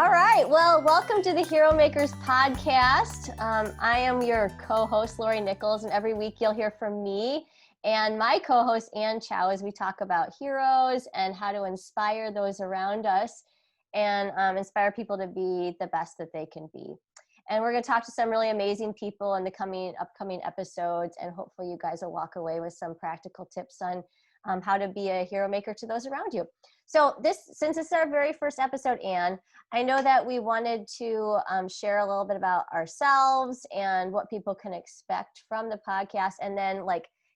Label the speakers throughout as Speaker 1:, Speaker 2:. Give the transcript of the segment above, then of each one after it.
Speaker 1: All right. Well, welcome to the Heromakers Podcast. I am your co-host, Laurie Nichols, and every week you'll hear from me and my co-host, Chow, as we talk about heroes and how to inspire those around us and inspire people to be the best that they can be. And we're going to talk to some really amazing people in the upcoming episodes, and hopefully you guys will walk away with some practical tips on how to be a hero maker to those around you. So since this is our very first episode, Anne, I know that we wanted to share a little bit about ourselves and what people can expect from the podcast, and then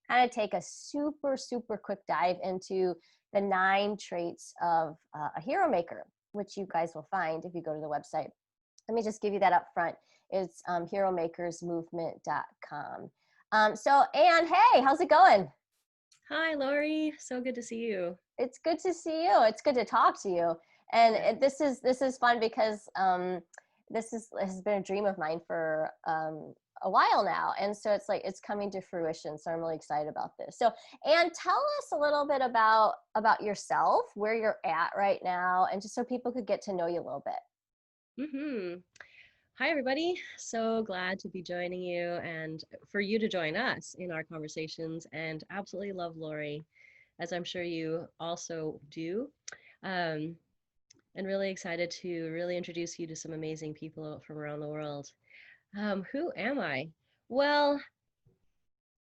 Speaker 1: kind of take a super, super quick dive into the 9 traits of a hero maker, which you guys will find if you go to the website. Let me just give you that up front. It's heromakersmovement.com. So Anne, hey, how's it going?
Speaker 2: Hi, Laurie. So good to see you.
Speaker 1: It's good to see you. It's good to talk to you. And this is fun because has been a dream of mine for a while now. And so it's coming to fruition. So I'm really excited about this. So Anne, tell us a little bit about yourself, where you're at right now, and just so people could get to know you a little bit.
Speaker 2: Hi, everybody. So glad to be joining you and for you to join us in our conversations, and absolutely love Laurie, as I'm sure you also do. And really excited to really introduce you to some amazing people from around the world. Who am I? Well,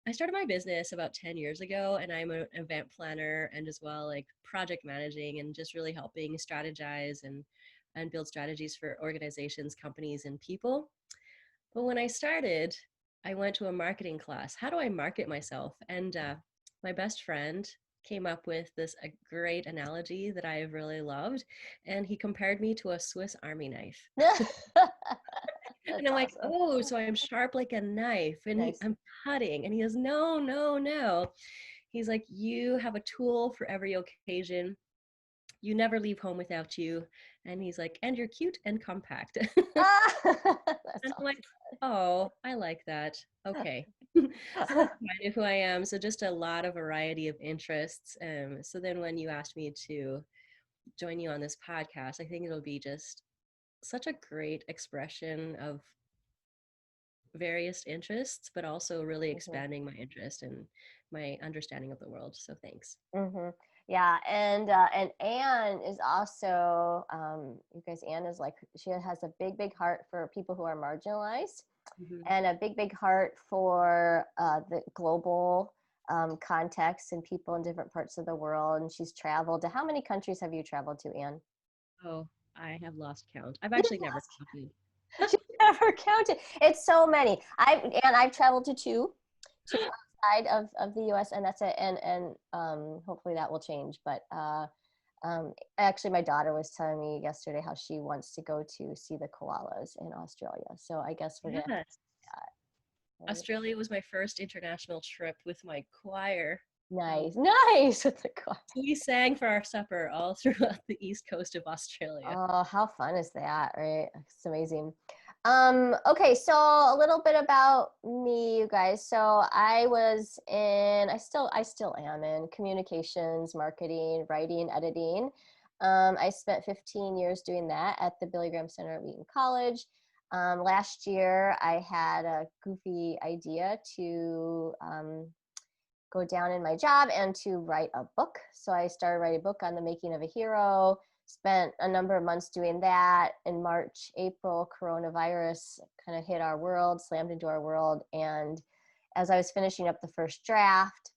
Speaker 2: I started my business about 10 years ago, and I'm an event planner and as well project managing and just really helping strategize and build strategies for organizations, companies, and people. But when I started, I went to a marketing class. How do I market myself? And my best friend came up with a great analogy that I have really loved. And he compared me to a Swiss Army knife. And I'm like, oh, so I'm sharp like a knife and
Speaker 1: nice.
Speaker 2: I'm cutting. And he goes, no. He's like, you have a tool for every occasion. You never leave home without you. And he's like, and you're cute and compact. And I'm like, oh, I like that. Okay. So that's kind of who I am. So just a lot of variety of interests. So then when you asked me to join you on this podcast, I think it'll be just such a great expression of various interests, but also really expanding my interest and my understanding of the world. So thanks.
Speaker 1: Mm-hmm. Yeah, and Anne is also, you guys, Anne is she has a big heart for people who are marginalized, and a big heart for the global context and people in different parts of the world. And she's traveled to, how many countries have you traveled to, Anne?
Speaker 2: Oh, I have lost count. I've actually never counted.
Speaker 1: She's never counted. It's so many. I've traveled to two outside of the US, and that's it. And hopefully that will change. But actually my daughter was telling me yesterday how she wants to go to see the koalas in Australia. So I guess we're gonna have to do that.
Speaker 2: Right? Australia was my first international trip with my choir.
Speaker 1: Nice with the choir.
Speaker 2: We sang for our supper all throughout the east coast of Australia.
Speaker 1: Oh, how fun is that, right? It's amazing. Okay, so a little bit about me, you guys. So I still am in communications, marketing, writing, editing. I spent 15 years doing that at the Billy Graham Center at Wheaton College. Last year, I had a goofy idea to go down in my job and to write a book. So I started writing a book on the making of a hero. Spent a number of months doing that. In March, April, coronavirus kind of hit our world, slammed into our world. And as I was finishing up the first draft,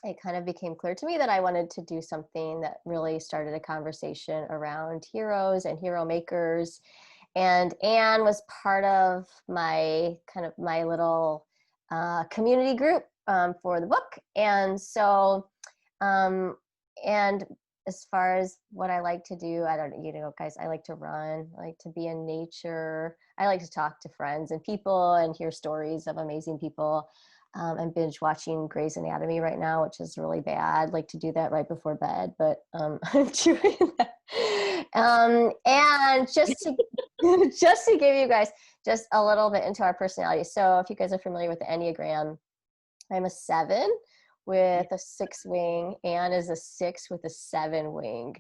Speaker 1: it kind of became clear to me that I wanted to do something that really started a conversation around heroes and hero makers. And Anne was part of my little community group for the book. And so, and as far as what I like to do, I don't, guys, I like to run, I like to be in nature. I like to talk to friends and people and hear stories of amazing people. I'm binge watching Grey's Anatomy right now, which is really bad. I like to do that right before bed, but I'm doing that. And just to give you guys just a little bit into our personality. So if you guys are familiar with the Enneagram, I'm a 7 with a 6 wing. Anne is a 6 with a 7 wing.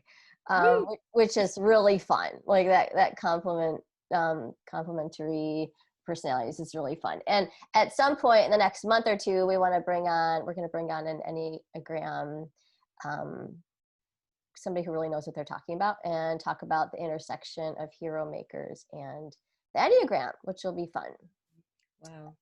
Speaker 2: Woo!
Speaker 1: which is really fun. Like that complementary personalities is really fun. And at some point in the next month or two, we're going to bring on an Enneagram, somebody who really knows what they're talking about, and talk about the intersection of hero makers and the Enneagram, which will be fun.
Speaker 2: Wow.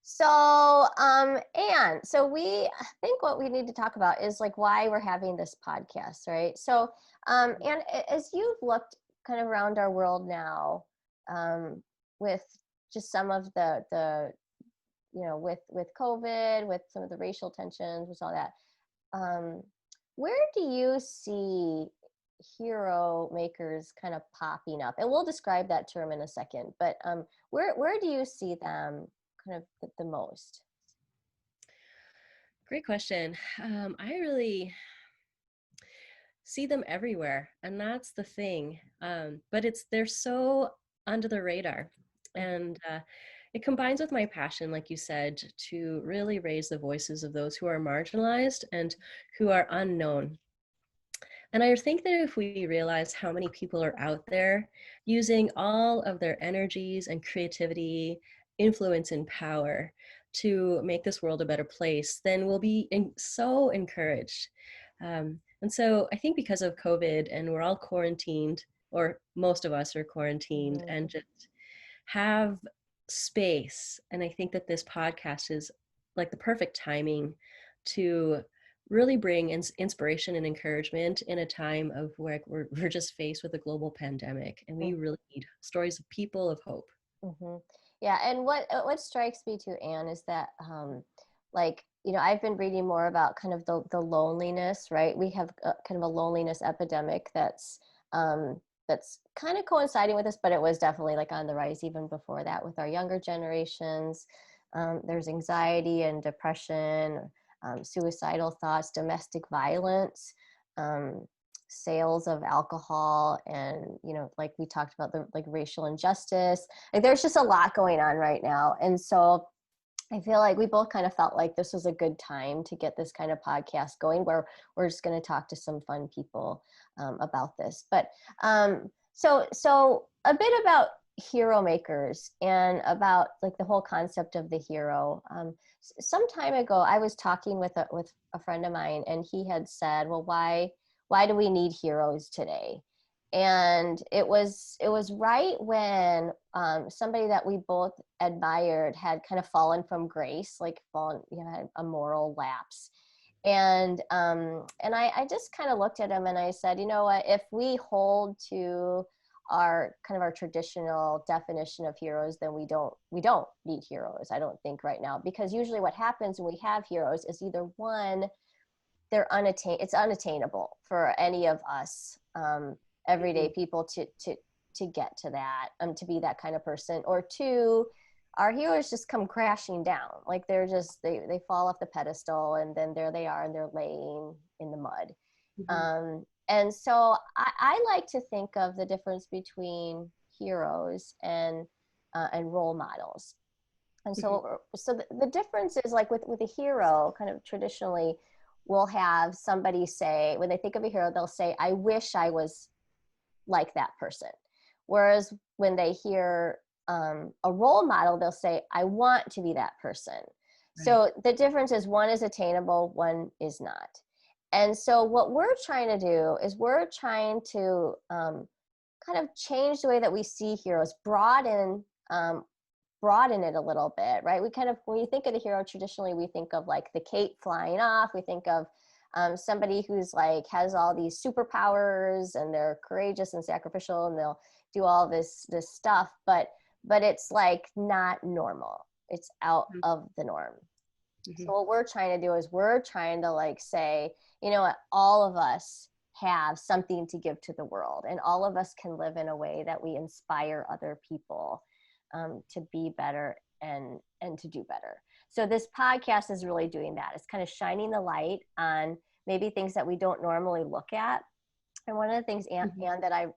Speaker 1: So, Anne, so I think what we need to talk about is like why we're having this podcast, right? So, and as you've looked kind of around our world now, with just some of the with COVID, with some of the racial tensions, with all that, where do you see hero makers kind of popping up? And we'll describe that term in a second, but where do you see them kind of the most?
Speaker 2: Great question. I really see them everywhere, and that's the thing. But they're so under the radar, and it combines with my passion, like you said, to really raise the voices of those who are marginalized and who are unknown. And I think that if we realize how many people are out there using all of their energies and creativity, influence, and power to make this world a better place, then we'll be so encouraged. And so I think because of COVID and we're all quarantined, or most of us are quarantined,
Speaker 1: Mm-hmm.
Speaker 2: and just have space. And I think that this podcast is like the perfect timing to really bring inspiration and encouragement in a time of where we're just faced with a global pandemic, and we really need stories of people of hope.
Speaker 1: Mm-hmm. Yeah, and what strikes me too, Anne, is that like I've been reading more about kind of the loneliness, right? We have kind of a loneliness epidemic that's kind of coinciding with this, but it was definitely like on the rise even before that with our younger generations. There's anxiety and depression, suicidal thoughts, domestic violence, sales of alcohol, and like we talked about, the like racial injustice. Like there's just a lot going on right now, and so I feel like we both kind of felt like this was a good time to get this kind of podcast going, where we're just going to talk to some fun people about this. But so a bit about hero makers and about like the whole concept of the hero. Some time ago, I was talking with a friend of mine, and he had said, "Well, why do we need heroes today?" And it was right when somebody that we both admired had kind of fallen from grace, like had a moral lapse. And I just kind of looked at him and I said, you know what, if we hold to our traditional definition of heroes, then we don't need heroes, I don't think, right now. Because usually what happens when we have heroes is either one, it's unattainable for any of us everyday people to get to that, to be that kind of person. Or two, our heroes just come crashing down. Like they're just, they fall off the pedestal, and then there they are, and they're laying in the mud. And so I like to think of the difference between heroes and role models. And so the difference is, like with a hero, kind of traditionally, we'll have somebody say, when they think of a hero, they'll say, I wish I was like that person. Whereas when they hear a role model, they'll say, I want to be that person. Right. So the difference is, one is attainable, one is not. And so what we're trying to do is we're trying to kind of change the way that we see heroes, broaden it a little bit, right? We kind of, when you think of the hero, traditionally we think of like the cape flying off. We think of somebody who's like has all these superpowers, and they're courageous and sacrificial, and they'll do all this stuff, but it's like not normal. It's out of the norm. So what we're trying to do is we're trying to like say, you know what, all of us have something to give to the world, and all of us can live in a way that we inspire other people to be better and to do better. So this podcast is really doing that. It's kind of shining the light on maybe things that we don't normally look at. And one of the things, Anne, that I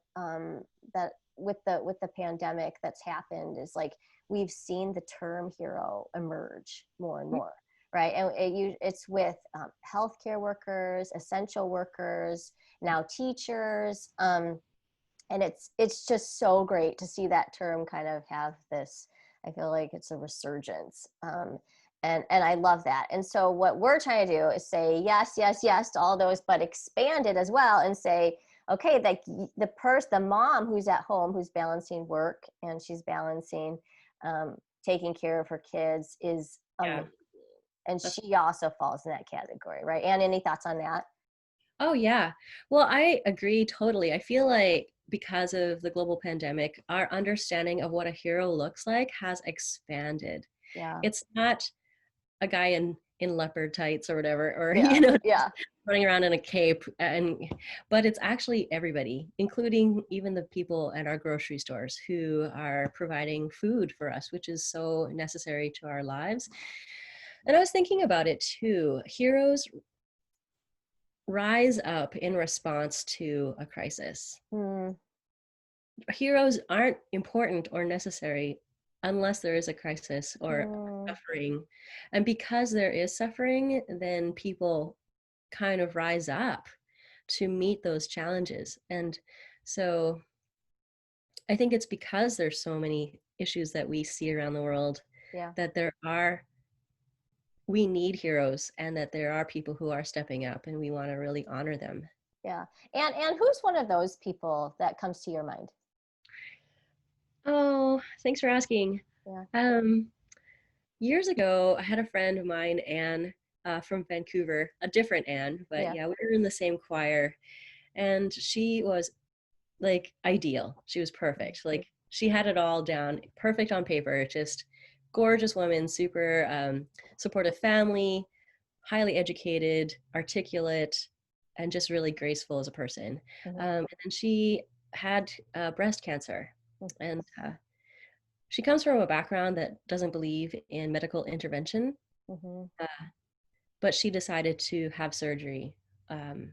Speaker 1: that with the pandemic that's happened is, like, we've seen the term hero emerge more and more. right? And it's with healthcare workers, essential workers, now teachers. And it's just so great to see that term kind of have this, I feel like it's a resurgence. And I love that. And so what we're trying to do is say yes, yes, yes to all those, but expand it as well and say, okay, like the mom who's at home, who's balancing work and she's balancing taking care of her kids is
Speaker 2: Yeah.
Speaker 1: amazing. And she also falls in that category, right? And any thoughts on that?
Speaker 2: Oh, yeah. Well, I agree totally. I feel like because of the global pandemic, our understanding of what a hero looks like has expanded.
Speaker 1: Yeah.
Speaker 2: It's not a guy in leopard tights or whatever, or
Speaker 1: Yeah.
Speaker 2: just
Speaker 1: Yeah.
Speaker 2: running around in a cape, but it's actually everybody, including even the people at our grocery stores who are providing food for us, which is so necessary to our lives. And I was thinking about it too. Heroes rise up in response to a crisis.
Speaker 1: Mm,
Speaker 2: Heroes aren't important or necessary unless there is a crisis or
Speaker 1: mm,
Speaker 2: suffering. And because there is suffering, then people kind of rise up to meet those challenges. And so I think it's because there's so many issues that we see around the world
Speaker 1: yeah.
Speaker 2: that we need heroes, and that there are people who are stepping up, and we want to really honor them.
Speaker 1: Yeah. And who's one of those people that comes to your mind?
Speaker 2: Oh, thanks for asking.
Speaker 1: Yeah.
Speaker 2: Um, Years ago, I had a friend of mine, Anne, from Vancouver, a different Anne, but
Speaker 1: Yeah.
Speaker 2: yeah, we were in the same choir, and she was like ideal. She was perfect. Like she had it all down, perfect on paper, just gorgeous woman, super supportive family, highly educated, articulate, and just really graceful as a person.
Speaker 1: Mm-hmm.
Speaker 2: And she had breast cancer,
Speaker 1: Mm-hmm.
Speaker 2: and she comes from a background that doesn't believe in medical intervention,
Speaker 1: Mm-hmm.
Speaker 2: uh, but she decided to have surgery. And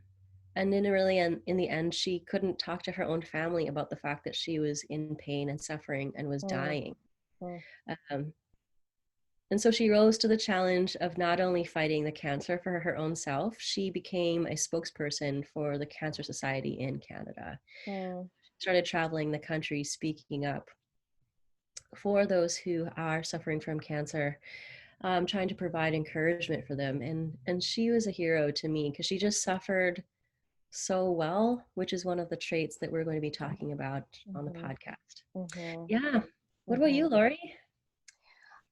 Speaker 2: in the end, she couldn't talk to her own family about the fact that she was in pain and suffering and was dying.
Speaker 1: Mm-hmm.
Speaker 2: Um, and so she rose to the challenge of not only fighting the cancer for her own self, she became a spokesperson for the Cancer Society in Canada.
Speaker 1: Mm-hmm.
Speaker 2: She started traveling the country speaking up for those who are suffering from cancer, trying to provide encouragement for them. And she was a hero to me because she just suffered so well, which is one of the traits that we're going to be talking about on the
Speaker 1: Mm-hmm.
Speaker 2: podcast.
Speaker 1: Mm-hmm.
Speaker 2: Yeah. What about
Speaker 1: Mm-hmm.
Speaker 2: you, Laurie?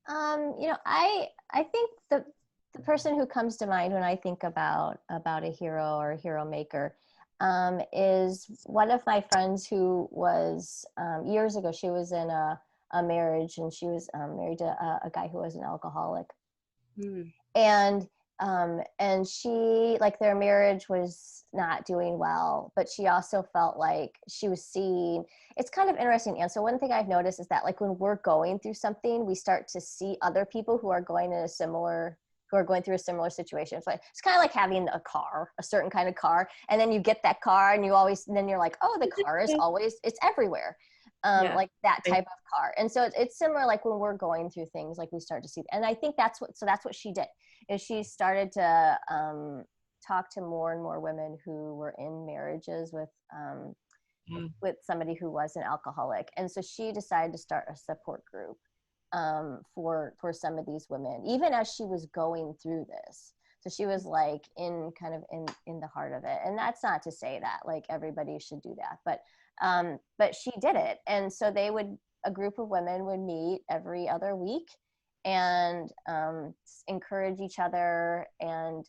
Speaker 1: I think the person who comes to mind when I think about a hero or a hero maker is one of my friends who was years ago. She was in a marriage, and she was married to a guy who was an alcoholic,
Speaker 2: Mm,
Speaker 1: and she, like, their marriage was not doing well, but she also felt like she was seeing, it's kind of interesting. And so one thing I've noticed is that, like, when we're going through something, we start to see other people who are going through a similar situation. It's like, it's kind of like having a certain kind of car, and then you get that car and then you're like, oh, the car is always, it's everywhere.
Speaker 2: yeah.
Speaker 1: Like that
Speaker 2: Right.
Speaker 1: type of car. And so it's similar, like when we're going through things, like we start to see, and I think that's what she did, is she started to talk to more and more women who were in marriages
Speaker 2: Mm,
Speaker 1: with somebody who was an alcoholic. And so she decided to start a support group for some of these women, even as she was going through this. So she was like in the heart of it. And that's not to say that like everybody should do that, but she did it. And so a group of women would meet every other week and encourage each other, and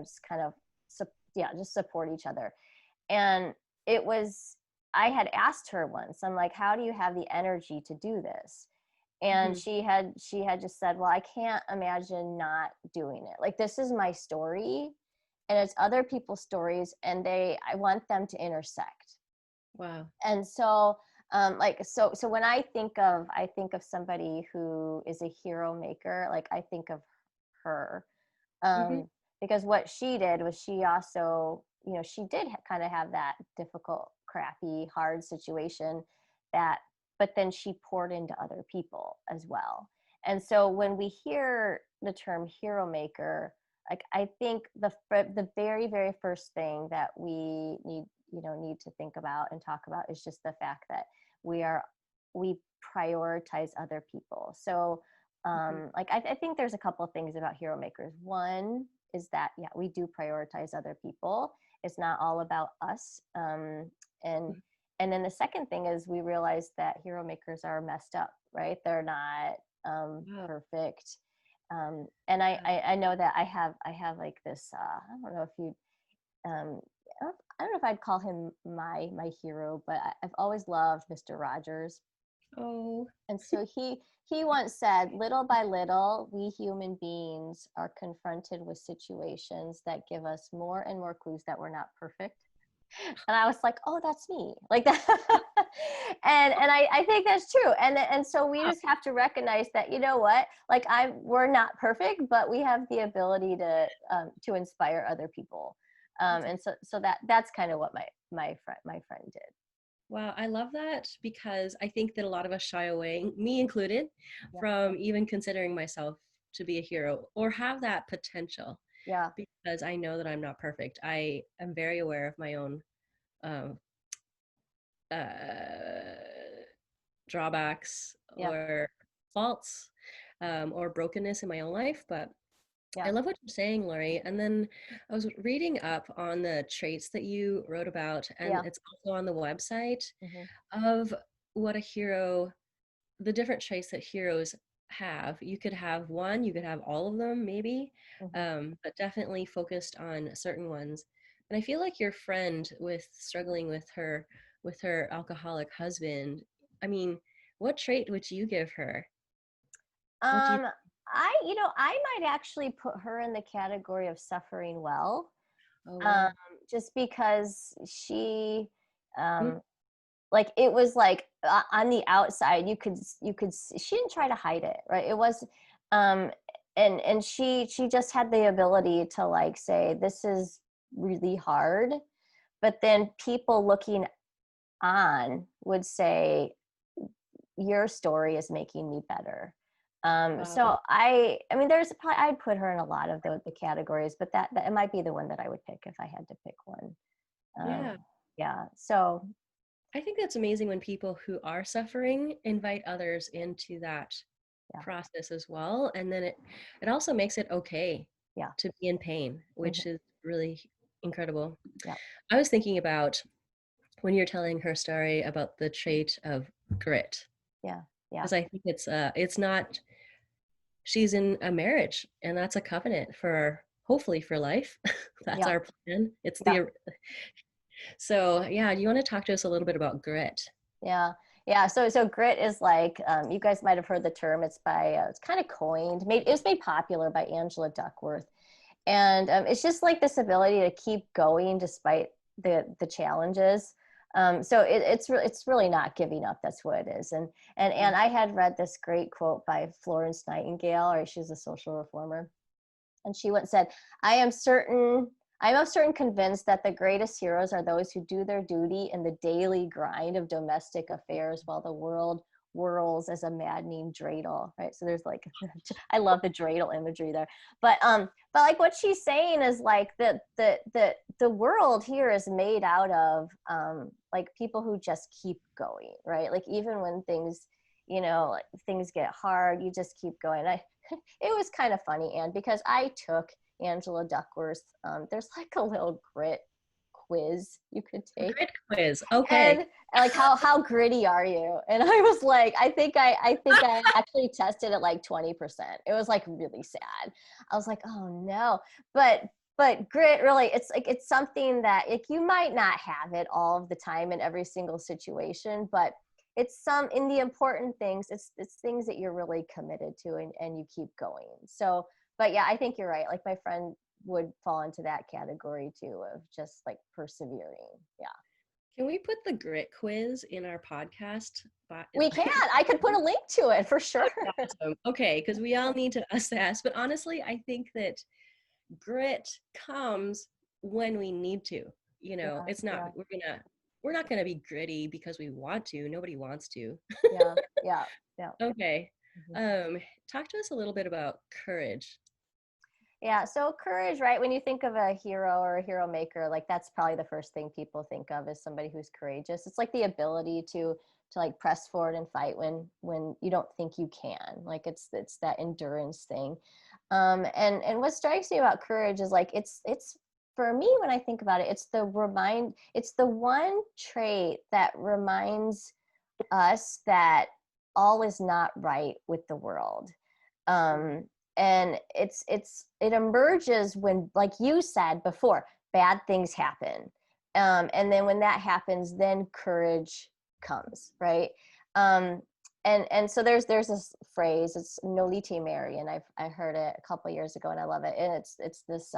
Speaker 1: just kind of just support each other. And it was, I had asked her once, I'm like, how do you have the energy to do this? And
Speaker 2: mhm.
Speaker 1: she had just said, well, I can't imagine not doing it. Like, this is my story, and it's other people's stories, and I want them to intersect.
Speaker 2: Wow.
Speaker 1: And so so when I think of somebody who is a hero maker, like I think of her,
Speaker 2: Hmm.
Speaker 1: um because what she did was, she also, she did kind of have that difficult, crappy, hard situation, that but then she poured into other people as well. And so when we hear the term hero maker, like I think the very, very first thing that we need to think about and talk about is just the fact that we prioritize other people. So like I think there's a couple of things about hero makers. One is that we do prioritize other people. It's not all about us. And then the second thing is we realize that hero makers are messed up, right? They're not perfect. And I know that I have like this, I don't know if you, I don't know if I'd call him my hero, but I've always loved Mr. Rogers.
Speaker 2: Oh.
Speaker 1: And so he once said, little by little, we human beings are confronted with situations that give us more and more clues that we're not perfect. And I was like, oh, that's me, like that. and I think that's true. And so we just have to recognize that, you know what, like we're not perfect, but we have the ability to inspire other people. And so that's kind of what my friend did.
Speaker 2: Wow, I love that, because I think that a lot of us shy away, me included, from even considering myself to be a hero or have that potential.
Speaker 1: Yeah.
Speaker 2: Because I know that I'm not perfect. I am very aware of my own drawbacks or faults or brokenness in my own life. But I love what you're saying, Laurie. And then I was reading up on the traits that you wrote about, and it's also on the website of what a hero, the different traits that heroes have. You could have one, you could have all of them, maybe, but definitely focused on certain ones. And I feel like your friend with struggling with her alcoholic husband, I mean, what trait would you give her? What do you
Speaker 1: I might actually put her in the category of suffering well.
Speaker 2: Oh, wow.
Speaker 1: Just because she like it was like on the outside you could she didn't try to hide it, right? It was and she just had the ability to like say, this is really hard, but then people looking on would say, your story is making me better. So I mean, there's probably, I'd put her in a lot of the categories, but that it might be the one that I would pick if I had to pick one. So
Speaker 2: I think that's amazing when people who are suffering invite others into that process as well. And then it also makes it okay to be in pain, which is really incredible. I was thinking about when you're telling her story about the trait of grit. Because I think it's not, she's in a marriage, and that's a covenant for hopefully for life. That's our plan. It's so do you want to talk to us a little bit about grit?
Speaker 1: So grit is like, you guys might have heard the term. It's it's kind of coined, it was made popular by Angela Duckworth, and it's just like this ability to keep going despite the challenges. So it's really not giving up. That's what it is. And I had read this great quote by Florence Nightingale, or she's a social reformer, and she once said, I'm most certain convinced that the greatest heroes are those who do their duty in the daily grind of domestic affairs while the world whirls as a maddening dreidel, right? So there's like, I love the dreidel imagery there. But like what she's saying is like the world here is made out of like people who just keep going, right? Like even when things, like things get hard, you just keep going. It was kind of funny, Anne, because I took Angela Duckworth. There's like a little grit quiz you could take.
Speaker 2: Grit quiz, okay.
Speaker 1: And like how gritty are you? And I was like, I think I actually tested at like 20%. It was like really sad. I was like, oh no. But grit really, it's like, it's something that like you might not have it all of the time in every single situation, but it's in the important things, it's things that you're really committed to and you keep going. So, but I think you're right. Like my friend would fall into that category too, of just like persevering.
Speaker 2: Can we put the grit quiz in our podcast?
Speaker 1: We can. I could put a link to it for sure.
Speaker 2: Awesome. Okay, because we all need to assess. But honestly, I think that grit comes when we need to. It's not, we're not gonna be gritty because we want to. Nobody wants to.
Speaker 1: Yeah.
Speaker 2: Okay.
Speaker 1: Mhm.
Speaker 2: Um, Talk to us a little bit about courage.
Speaker 1: Yeah, so courage, right? When you think of a hero or a hero maker, like that's probably the first thing people think of is somebody who's courageous. It's like the ability to like press forward and fight when you don't think you can. Like it's that endurance thing. And what strikes me about courage is like it's for me when I think about it, it's the one trait that reminds us that all is not right with the world. And it emerges when, like you said before, bad things happen. And then when that happens, then courage comes, right? um, and so there's this phrase, it's nolite mary, and I heard it a couple years ago and I love it, and it's this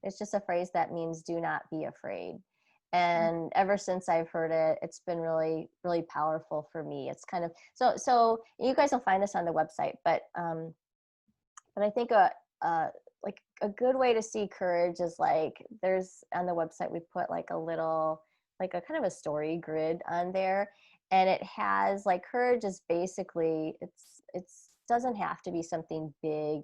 Speaker 1: it's just a phrase that means do not be afraid. And ever since I've heard it, it's been really, really powerful for me. It's kind of so you guys will find this on the website, but I think a like a good way to see courage is like there's on the website we put like a little like a kind of a story grid on there, and it has like courage is basically it's doesn't have to be something big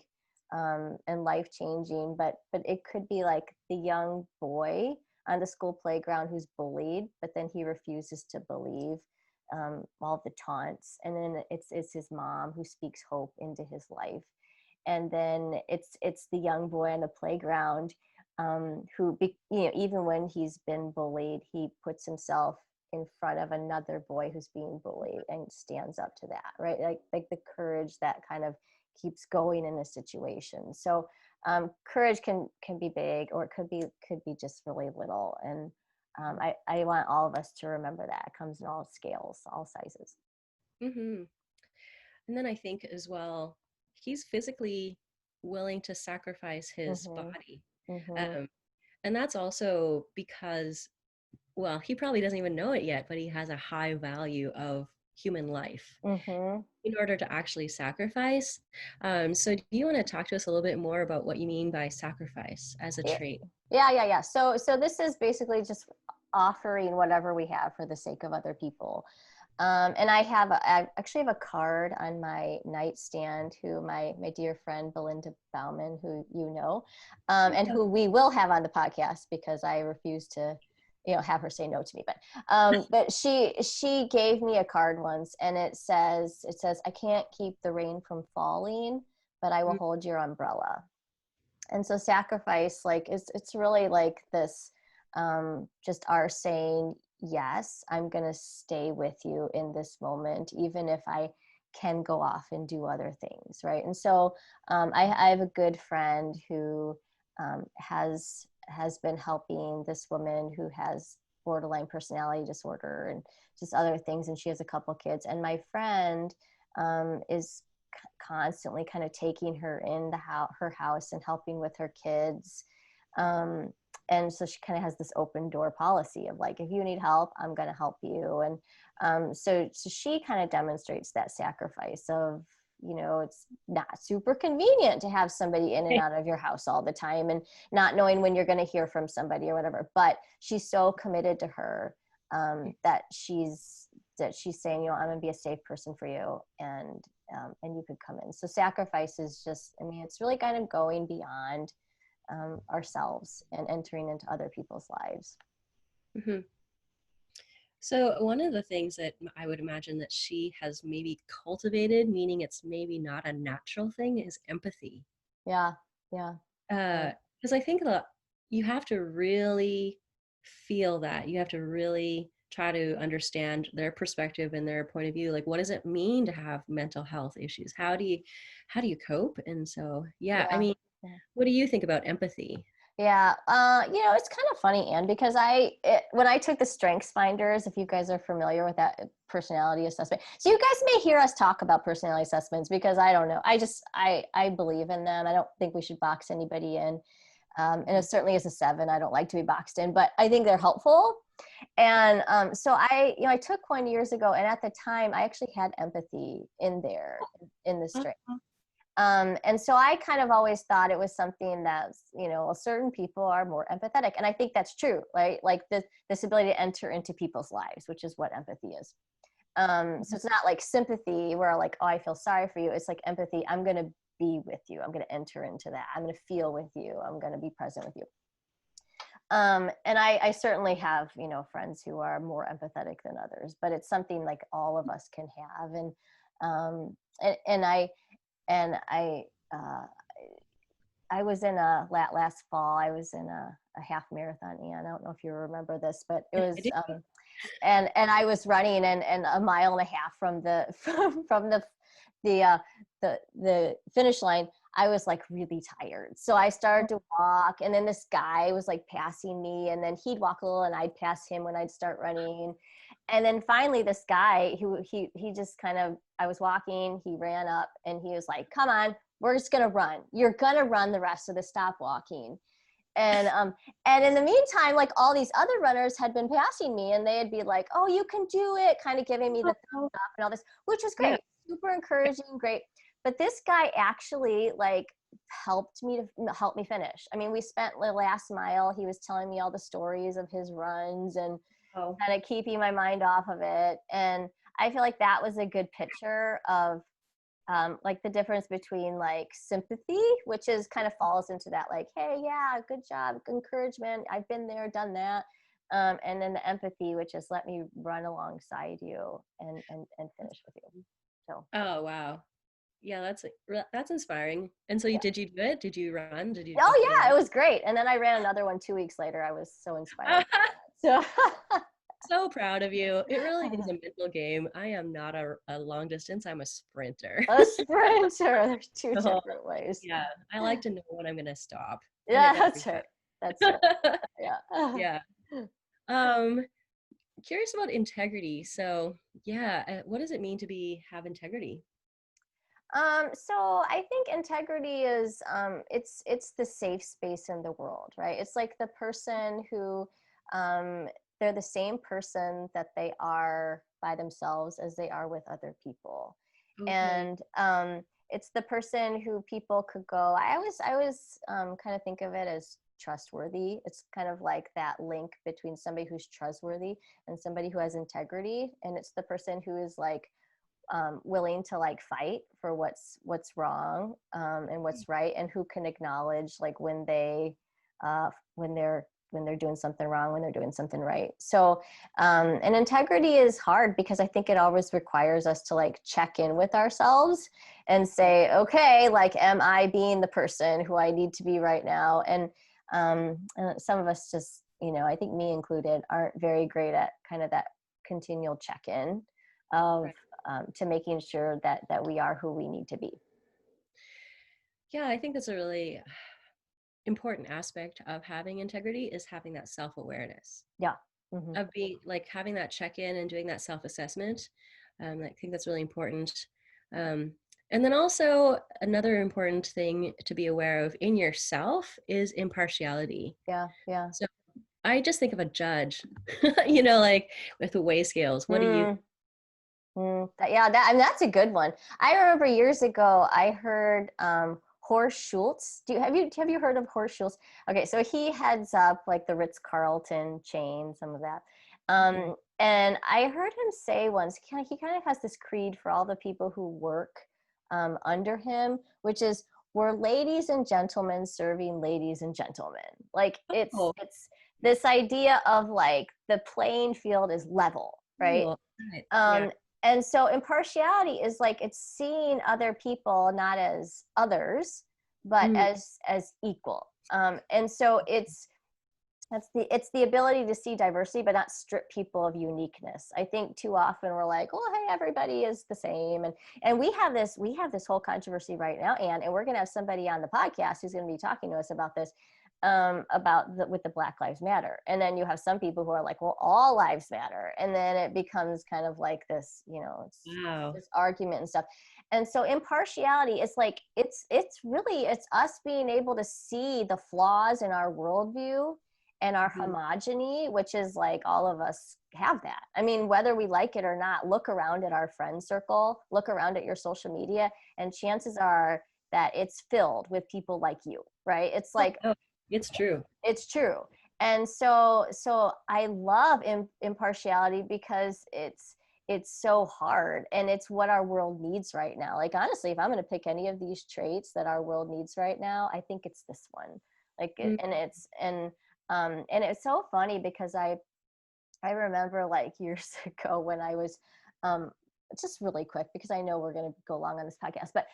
Speaker 1: and life changing, but it could be like the young boy on the school playground who's bullied, but then he refuses to believe all the taunts, and then it's his mom who speaks hope into his life. And then it's the young boy on the playground even when he's been bullied, he puts himself in front of another boy who's being bullied and stands up to that, right? Like the courage that kind of keeps going in a situation. So courage can be big, or it could be just really little. And I want all of us to remember that it comes in all scales, all sizes.
Speaker 2: Mm-hmm. And then I think as well, he's physically willing to sacrifice his
Speaker 1: Mhm.
Speaker 2: body.
Speaker 1: Mhm.
Speaker 2: Um, and that's also because, well, he probably doesn't even know it yet, but he has a high value of human life
Speaker 1: Mhm.
Speaker 2: in order to actually sacrifice. So, do you want to talk to us a little bit more about what you mean by sacrifice as a
Speaker 1: Yeah.
Speaker 2: trait?
Speaker 1: Yeah. So this is basically just offering whatever we have for the sake of other people. And I actually have a card on my nightstand who my dear friend Belinda Bauman, who you know, and who we will have on the podcast because I refuse to, have her say no to me. But she gave me a card once, and it says I can't keep the rain from falling, but I will hold your umbrella. And so sacrifice, like it's really like this, just our saying, yes, I'm going to stay with you in this moment, even if I can go off and do other things, right? And so I have a good friend who has been helping this woman who has borderline personality disorder and just other things, and she has a couple kids, and my friend is constantly kind of taking her in her house and helping with her kids. Um, and so she kind of has this open door policy of like, if you need help, I'm going to help you. And so she kind of demonstrates that sacrifice of, it's not super convenient to have somebody in and out of your house all the time and not knowing when you're going to hear from somebody or whatever. But she's so committed to her that she's saying, I'm going to be a safe person for you, and you could come in. So sacrifice is just, I mean, it's really kind of going beyond ourselves and entering into other people's lives.
Speaker 2: Mm-hmm. So, one of the things that I would imagine that she has maybe cultivated, meaning it's maybe not a natural thing, is empathy.
Speaker 1: Yeah, yeah, right.
Speaker 2: Because I think that you have to really feel that. You have to really try to understand their perspective and their point of view. Like, what does it mean to have mental health issues? How do you cope? And so, yeah, I
Speaker 1: Yeah,
Speaker 2: mean,
Speaker 1: yeah.
Speaker 2: what do you think about empathy?
Speaker 1: Yeah, it's kind of funny, Anne, because when I took the Strengths Finders, if you guys are familiar with that personality assessment, so you guys may hear us talk about personality assessments because I don't know, I believe in them. I don't think we should box anybody in, and it certainly is a 7. I don't like to be boxed in, but I think they're helpful. And so I took one years ago, and at the time, I actually had empathy in there in the strength. And so I kind of always thought it was something that's, certain people are more empathetic. And I think that's true, right? Like this ability to enter into people's lives, which is what empathy is. So it's not like sympathy where like, oh, I feel sorry for you. It's like empathy. I'm going to be with you. I'm going to enter into that. I'm going to feel with you. I'm going to be present with you. And I certainly have, you know, friends who are more empathetic than others, but it's something like all of us can have. And I was in last fall, I was in a half marathon, and I don't know if you remember this, but it was, and I was running and a mile and a half from the, from the finish line, I was like really tired. So I started to walk, and then this guy was like passing me, and then he'd walk a little and I'd pass him when I'd start running. And then finally this guy he just kind of, I was walking, he ran up and he was like, come on, we're just going to run. You're going to run the rest of the stop walking. And in the meantime, like all these other runners had been passing me, and they'd be like, oh, you can do it, kind of giving me the thumbs up and all this, which was great. Yeah. Super encouraging, great. But this guy actually like helped me finish. I mean, we spent the last mile, he was telling me all the stories of his runs and kind of keeping my mind off of it. And I feel like that was a good picture of like the difference between like sympathy, which is kind of falls into that like, hey, yeah, good job, encouragement, I've been there, done that. And then the empathy, which is let me run alongside you and finish with you. So.
Speaker 2: Oh, wow. Yeah, that's inspiring. And so did you do it? Did you run? Did you?
Speaker 1: Oh yeah, it was great. And then I ran another one 2 weeks later. I was so inspired. So.
Speaker 2: So proud of you. It really is a mental game. I am not a long distance. I'm a sprinter.
Speaker 1: A sprinter. There's two different ways.
Speaker 2: Yeah, I like to know when I'm going to stop.
Speaker 1: Yeah, that's right. That's right.
Speaker 2: Yeah. Curious about integrity. So yeah, what does it mean to have integrity?
Speaker 1: So I think integrity is it's the safe space in the world, right? It's like the person who they're the same person that they are by themselves as they are with other people. Okay. And it's the person who people could go, I always kind of think of it as trustworthy. It's kind of like that link between somebody who's trustworthy and somebody who has integrity. And it's the person who is like willing to like fight for what's wrong and what's right, and who can acknowledge like when they're doing something wrong, when they're doing something right. So and integrity is hard because I think it always requires us to like check in with ourselves and say, okay, like, am I being the person who I need to be right now? And some of us just, you know, I think me included, aren't very great at kind of that continual check-in of to making sure that we are who we need to be.
Speaker 2: Yeah, I think that's a really important aspect of having integrity, is having that self-awareness.
Speaker 1: Yeah. Mm-hmm.
Speaker 2: Of being like having that check-in and doing that self-assessment. I think that's really important. And then also another important thing to be aware of in yourself is impartiality.
Speaker 1: Yeah. Yeah.
Speaker 2: So I just think of a judge, you know, like with the weigh scales. What do you?
Speaker 1: That's a good one. I remember years ago, I heard Horst Schulze. Have you heard of Horst Schulze? Okay, so he heads up like the Ritz-Carlton chain, some of that. And I heard him say once, he kind of has this creed for all the people who work under him, which is, we're ladies and gentlemen serving ladies and gentlemen. Like it's this idea of like the playing field is level, right? And so impartiality is like, it's seeing other people not as others, but as equal. And so it's the ability to see diversity, but not strip people of uniqueness. I think too often we're like, oh, hey, everybody is the same. And we have this whole controversy right now, and we're going to have somebody on the podcast who's going to be talking to us about this, with the Black Lives Matter. And then you have some people who are like, well, all lives matter. And then it becomes kind of like this, you know, this argument and stuff. And so impartiality is like, it's us being able to see the flaws in our worldview and our homogeny, which is like, all of us have that. I mean, whether we like it or not, look around at our friend circle, look around at your social media, and chances are that it's filled with people like you, right? It's like,
Speaker 2: it's true.
Speaker 1: It's true. And so I love impartiality because it's so hard, and it's what our world needs right now. Like, honestly, if I'm going to pick any of these traits that our world needs right now, I think it's this one. Like,
Speaker 2: Mm.
Speaker 1: and it's so funny because I remember like years ago when I was, um, just really quick because I know we're going to go long on this podcast, but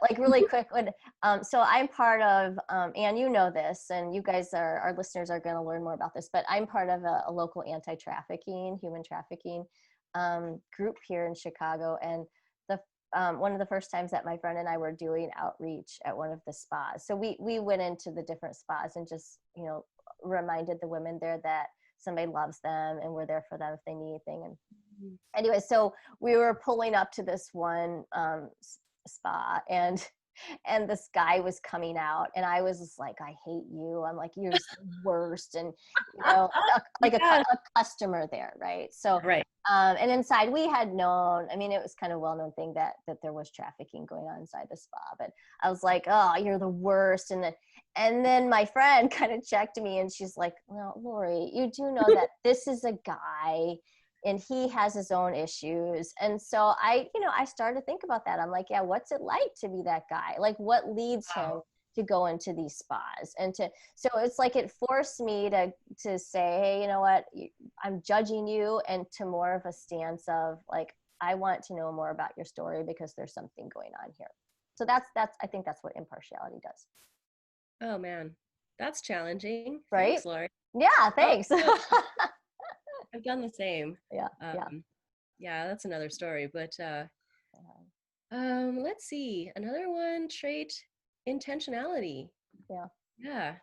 Speaker 1: like really quick when, so I'm part of, and you know this, and you guys our listeners are going to learn more about this, but I'm part of a local anti-trafficking, human trafficking, group here in Chicago. And the, one of the first times that my friend and I were doing outreach at one of the spas. So we went into the different spas and just, you know, reminded the women there that somebody loves them and we're there for them if they need anything. And anyway, so we were pulling up to this one, spa, and this guy was coming out, and I was just like, I hate you. I'm like, you're just the worst. And, you know, like
Speaker 2: Yes.
Speaker 1: a customer there. Right. So,
Speaker 2: Right.
Speaker 1: and inside we had known, I mean, it was kind of well-known thing that there was trafficking going on inside the spa, but I was like, oh, you're the worst. And then my friend kind of checked me, and she's like, well, Laurie, you do know that this is a guy and he has his own issues. And so I started to think about that. I'm like, yeah, what's it like to be that guy? Like, what leads him
Speaker 2: Wow.
Speaker 1: to go into these spas? So it's like it forced me to say, hey, you know what, I'm judging you, and to more of a stance of like, I want to know more about your story because there's something going on here. So that's I think that's what impartiality does.
Speaker 2: Oh man, that's challenging.
Speaker 1: Right?
Speaker 2: Thanks, Laurie.
Speaker 1: Yeah,
Speaker 2: Oh,
Speaker 1: thanks.
Speaker 2: no, I've done the same.
Speaker 1: Yeah, yeah.
Speaker 2: Um, yeah, that's another story. But
Speaker 1: Uh,
Speaker 2: let's see. Another one trait, intentionality.
Speaker 1: yeah.
Speaker 2: Yeah.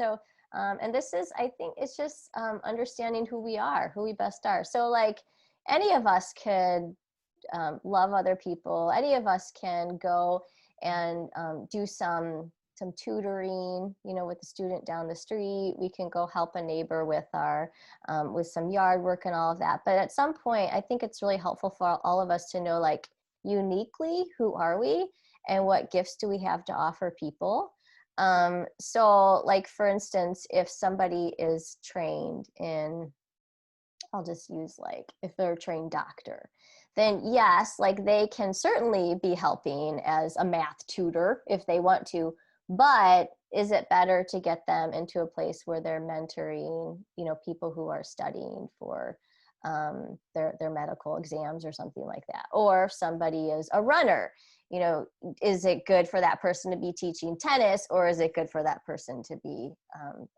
Speaker 1: So, and this is, I think it's just, understanding who we are, who we best are. So, like, any of us could, love other people. Any of us can go and, do some tutoring, you know, with the student down the street. We can go help a neighbor with our, with some yard work and all of that. But at some point, I think it's really helpful for all of us to know, like, uniquely, who are we and what gifts do we have to offer people. So like, for instance, if somebody is trained in, I'll just use like, if they're a trained doctor, then yes, like they can certainly be helping as a math tutor if they want to, but is it better to get them into a place where they're mentoring, you know, people who are studying for, their medical exams or something like that? Or if somebody is a runner, you know, is it good for that person to be teaching tennis, or is it good for that person to be,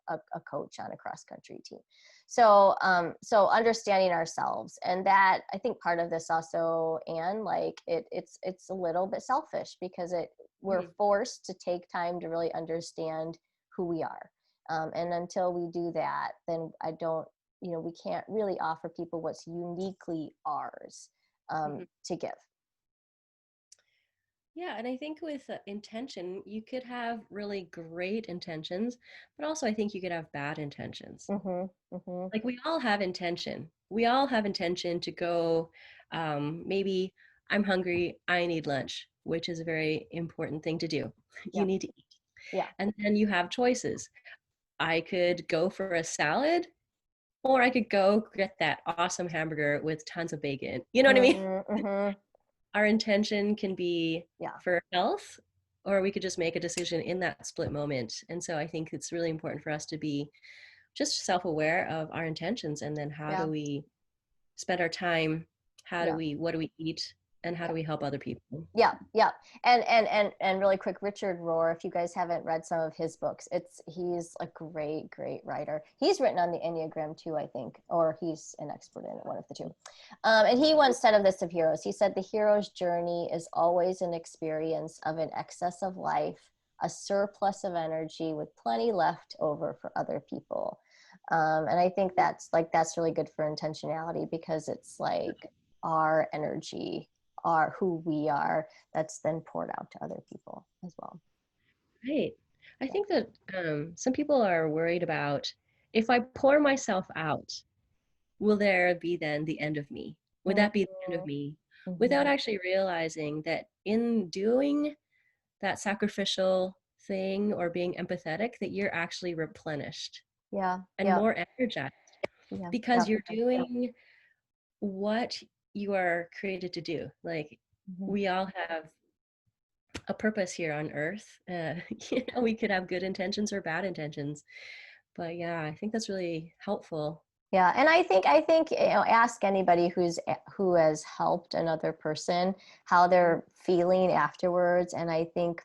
Speaker 1: a coach on a cross country team? So understanding ourselves, and that, I think part of this also, and like it's a little bit selfish because we're
Speaker 2: Mhm.
Speaker 1: forced to take time to really understand who we are, and until we do that, then I don't, you know, we can't really offer people what's uniquely ours,
Speaker 2: Mhm.
Speaker 1: to give.
Speaker 2: Yeah, and I think with intention, you could have really great intentions, but also I think you could have bad intentions.
Speaker 1: Mm-hmm, mm-hmm.
Speaker 2: Like we all have intention. We all have intention to go, maybe I'm hungry, I need lunch, which is a very important thing to do. You
Speaker 1: Yeah,
Speaker 2: need to eat.
Speaker 1: yeah.
Speaker 2: And then you have choices. I could go for a salad, or I could go get that awesome hamburger with tons of bacon. You know what I mean?
Speaker 1: Mm-hmm, mm-hmm.
Speaker 2: Our intention can be
Speaker 1: Yeah,
Speaker 2: for health, or we could just make a decision in that split moment. And so I think it's really important for us to be just self-aware of our intentions, and then how do
Speaker 1: yeah,
Speaker 2: we spend our time,
Speaker 1: yeah.
Speaker 2: what do we eat, and how do we help other people.
Speaker 1: Yeah, yeah. And really quick, Richard Rohr, if you guys haven't read some of his books, he's a great writer. He's written on the Enneagram too, I think, or he's an expert in it, one of the two. And he once said of this of heroes, he said, the hero's journey is always an experience of an excess of life, a surplus of energy with plenty left over for other people. And I think that's really good for intentionality, because it's like our energy, are who we are, that's then poured out to other people as well.
Speaker 2: Right. I
Speaker 1: Yeah.
Speaker 2: think that some people are worried about, if I pour myself out, will there be then the end of me? Would that be the end of
Speaker 1: Mm-hmm.
Speaker 2: me? Without
Speaker 1: Mm-hmm.
Speaker 2: actually realizing that in doing that sacrificial thing or being empathetic, that you're actually replenished
Speaker 1: Yeah.
Speaker 2: and
Speaker 1: Yeah.
Speaker 2: more energized
Speaker 1: Yeah. Yeah.
Speaker 2: because you're doing what you are created to do. Like
Speaker 1: Mhm.
Speaker 2: we all have a purpose here on earth. We could have good intentions or bad intentions, but yeah, I think that's really helpful.
Speaker 1: Yeah, and I think ask anybody who has helped another person how they're feeling afterwards, and I think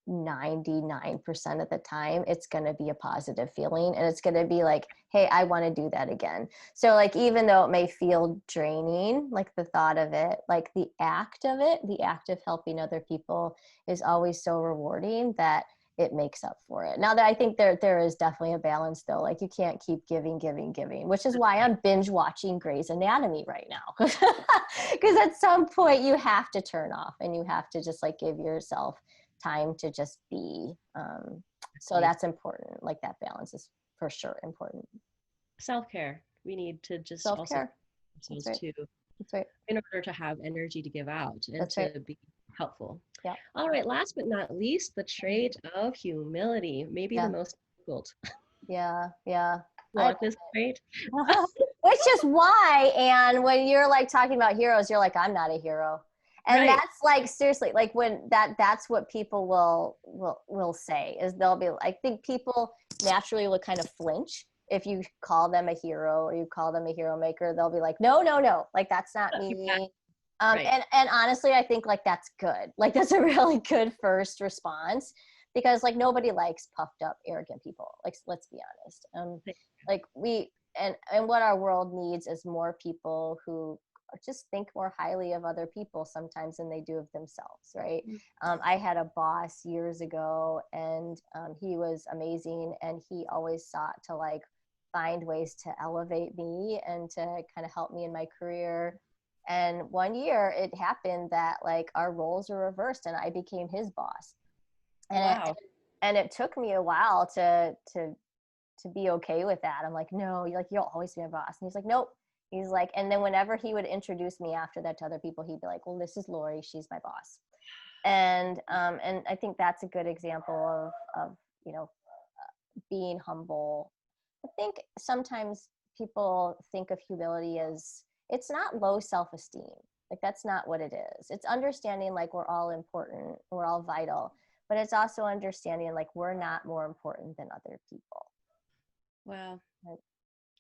Speaker 1: 99% of the time it's going to be a positive feeling, and it's going to be like, hey, I want to do that again. So like, even though it may feel draining, like the thought of it, like the act of it, the act of helping other people is always so rewarding that it makes up for it. Now that I think there is definitely a balance though, like you can't keep giving, which is why I'm binge watching Grey's Anatomy right now. Because at some point you have to turn off and you have to just like give yourself time to just be. So that's important. Like that balance is for sure important.
Speaker 2: Self-care. We need to just also
Speaker 1: Self-care. That's
Speaker 2: ourselves
Speaker 1: right.
Speaker 2: too,
Speaker 1: That's right.
Speaker 2: in order to have energy to give out and
Speaker 1: That's right.
Speaker 2: to be helpful.
Speaker 1: Yeah.
Speaker 2: All right, last but not least, the trait of humility, maybe the
Speaker 1: Yeah.
Speaker 2: most difficult.
Speaker 1: Yeah. Yeah. I
Speaker 2: Want this trait?
Speaker 1: which is why, and when you're like talking about heroes, you're like, I'm not a hero. And
Speaker 2: Right.
Speaker 1: that's like, seriously, like when that's what people will say is they'll be, I think people naturally will kind of flinch if you call them a hero or you call them a hero maker. They'll be like, no, no, no, like that's not
Speaker 2: Exactly.
Speaker 1: me.
Speaker 2: Right.
Speaker 1: And honestly, I think like that's good. Like that's a really good first response, because like nobody likes puffed up, arrogant people. Like let's be honest. Like we and what our world needs is more people who just think more highly of other people sometimes than they do of themselves, right? I had a boss years ago, and he was amazing, and he always sought to like find ways to elevate me and to kind of help me in my career. And one year it happened that like our roles were reversed and I became his boss. And
Speaker 2: Wow.
Speaker 1: it took me a while to be okay with that. I'm like, no, you're like, you'll always be my boss. And he's like, nope. He's like, and then whenever he would introduce me after that to other people, he'd be like, well, this is Laurie, she's my boss. And I think that's a good example of you know, being humble. I think sometimes people think of humility as, it's not low self-esteem. Like that's not what it is. It's understanding like we're all important, we're all vital, but it's also understanding like we're not more important than other people.
Speaker 2: Wow.
Speaker 1: Like,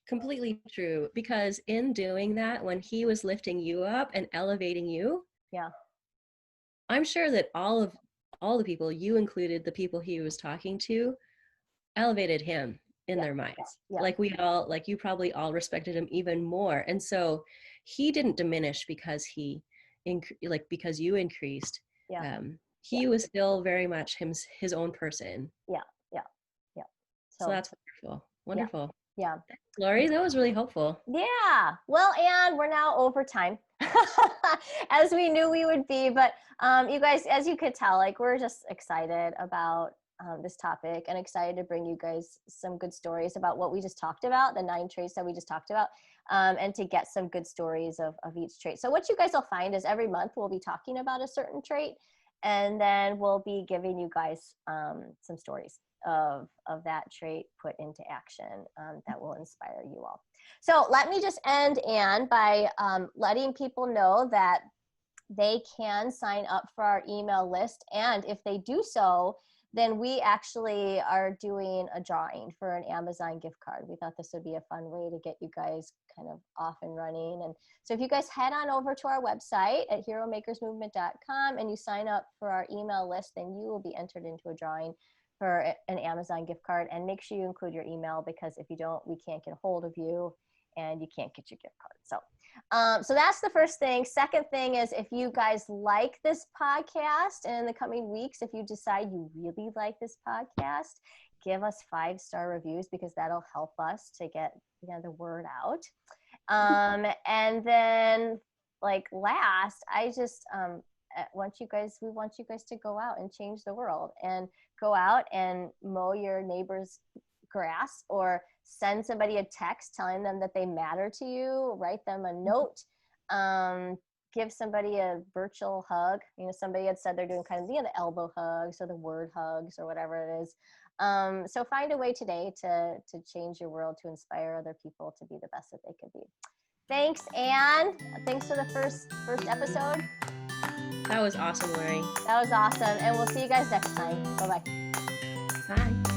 Speaker 2: Completely true. Because in doing that, when he was lifting you up and elevating you,
Speaker 1: yeah,
Speaker 2: I'm sure that all the people, you included, the people he was talking to, elevated him in
Speaker 1: yeah,
Speaker 2: their minds.
Speaker 1: yeah,
Speaker 2: Like we all, like you probably all respected him even more. And so he didn't diminish because like because you increased.
Speaker 1: yeah, yeah,
Speaker 2: He was still very much his own person.
Speaker 1: yeah, yeah, yeah.
Speaker 2: So
Speaker 1: So
Speaker 2: that's wonderful.
Speaker 1: yeah,
Speaker 2: Wonderful.
Speaker 1: yeah.
Speaker 2: Laurie, that was really helpful.
Speaker 1: Yeah. Well, and we're now over time, as we knew we would be. But you guys, as you could tell, like we're just excited about this topic and excited to bring you guys some good stories about what we just talked about, the 9 traits that we just talked about, and to get some good stories of each trait. So what you guys will find is every month we'll be talking about a certain trait, and then we'll be giving you guys some stories of that trait put into action that will inspire you all. So let me just end, Anne, by letting people know that they can sign up for our email list. And if they do so, then we actually are doing a drawing for an Amazon gift card. We thought this would be a fun way to get you guys kind of off and running. And so if you guys head on over to our website at heromakersmovement.com and you sign up for our email list, then you will be entered into a drawing for an Amazon gift card. And make sure you include your email, because if you don't, we can't get a hold of you and you can't get your gift card. So that's the first thing. Second thing is, if you guys like this podcast, and in the coming weeks, if you decide you really like this podcast, give us 5-star reviews, because that'll help us to get the word out. And then like last, I just we want you guys to go out and change the world, and go out and mow your neighbor's grass, or send somebody a text telling them that they matter to you, write them a note, give somebody a virtual hug. Somebody had said they're doing kind of the elbow hugs or the word hugs or whatever it is. So find a way today to change your world, to inspire other people to be the best that they could be. Thanks, Anne. Thanks for the first episode.
Speaker 2: That was awesome, Laurie.
Speaker 1: That was awesome. And we'll see you guys next time. Bye-bye.
Speaker 2: Bye.